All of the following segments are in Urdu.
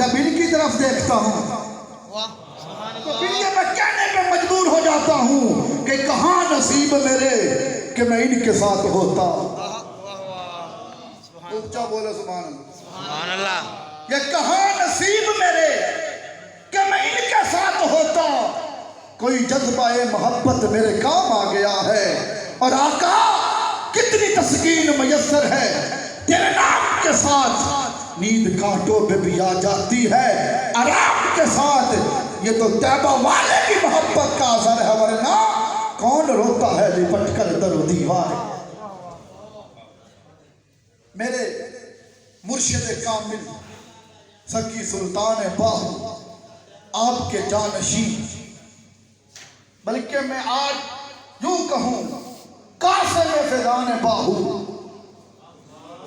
جب ان کی طرف دیکھتا ہوں تو پھر یہ میں کہنے پہ مجبور ہو جاتا ہوں کہ کہاں نصیب میرے کہ میں ان کے ساتھ ہوتا. اونچا بولو سبحان اللہ. یہ کہاں نصیب میرے کہ میں ان کے ساتھ ہوتا. کوئی جذبہ محبت میرے کام آ گیا ہے. اور آقا کتنی تسکین میسر ہے تیرے نام کے ساتھ. نیند کانٹوں پہ بھی آ جاتی ہے آرام کے ساتھ. یہ تو طیبہ والے کی محبت کا اثر ہے ورنہ کون روتا ہے لپٹ کر در و دیوار. میرے مرشد کامل سکی سلطان باہو آپ کے جانشین بلکہ میں آج یوں کہوں قاسم فیضان باہو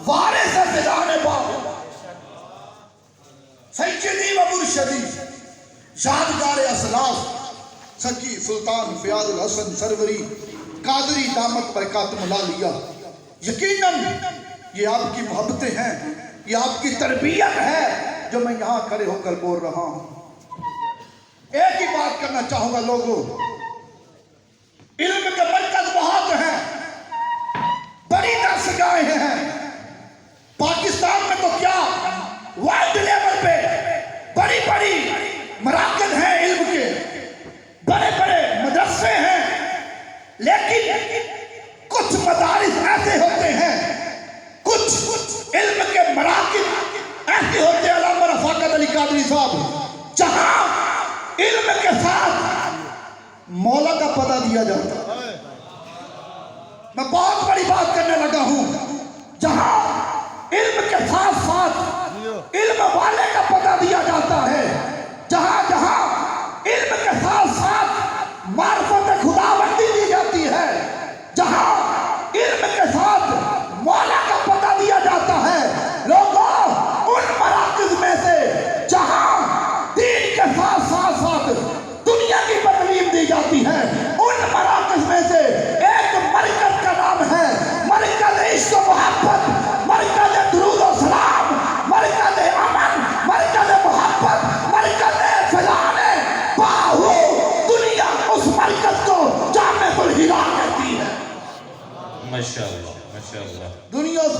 وارث فیضان باہو سیدی و مرشدی یادگار اسلاف سکی سلطان فیاض الحسن سروری قادری دامت برکاتہ العالیہ. یقیناً یہ آپ کی محبتیں ہیں, یہ آپ کی تربیت ہے جو میں یہاں کھڑے ہو کر بول رہا ہوں. ایک ہی بات کرنا چاہوں گا لوگوں, علم کے مرکز بہت ہیں, بڑی درسگاہیں ہیں پاکستان میں تو کیا ورلڈ لیول پہ بڑی بڑی مراکز ہیں علم کے, بڑے بڑے مدرسے ہیں. لیکن کچھ مدارس ایسے ہوتے ہیں, کچھ علم کے مراکز ایسے ہوتے ہیں علامہ رفاقت علی قادری صاحب جہاں علم کے ساتھ مولا کا پتہ دیا جاتا ہے. میں بہت بڑی بات کرنے لگا ہوں, جہاں علم کے ساتھ ساتھ علم والے کا پتہ دیا جاتا ہے, جہاں جہاں علم کے ساتھ ساتھ معرفت خداوندی دی جاتی ہے, جہاں علم کے ساتھ مولا کا پتہ دیا جاتا ہے. لوگوں ان مراکز میں سے جہاں دین کے ساتھ ساتھ ساتھ دنیا کی تعلیم دی جاتی ہے, ان مراکز میں سے ایک مرکز کا نام ہے مرکز عشق و محبت, مرکز درود و سلام, مرکز امن, مرکز محبت, مرکز فیضان باہو. دنیا اس مرکز کو جامع الہدایہ کہتی ہے. ماشاءاللہ ماشاءاللہ.